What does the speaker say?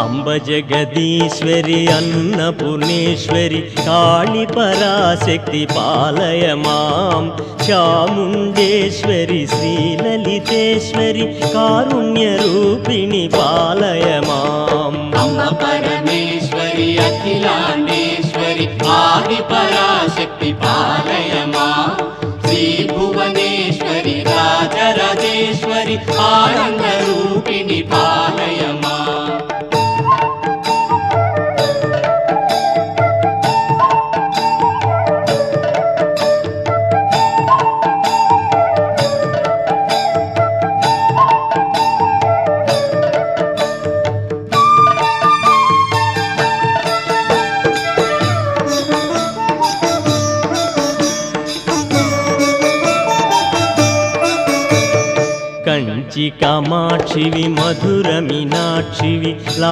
అంబ జగదీశ్వరి అన్నపూర్ణేశ్వరి కాళి పరాశక్తి పాలయ మాం చాముండేశ్వరి శ్రీలలితేశ్వరి కారుణ్య రూపిణి పాలయ మాం అంబ పరమేశ్వరి అఖిలాండేశ్వరి ఆది పరాశక్తి పాలయ మాం శ్రీ భువనేశ్వరి రాజరాజేశ్వరి ఆనంద రూపిణి పాలయ మాం కంచి కామాక్షివి మధుర మీనాక్షివి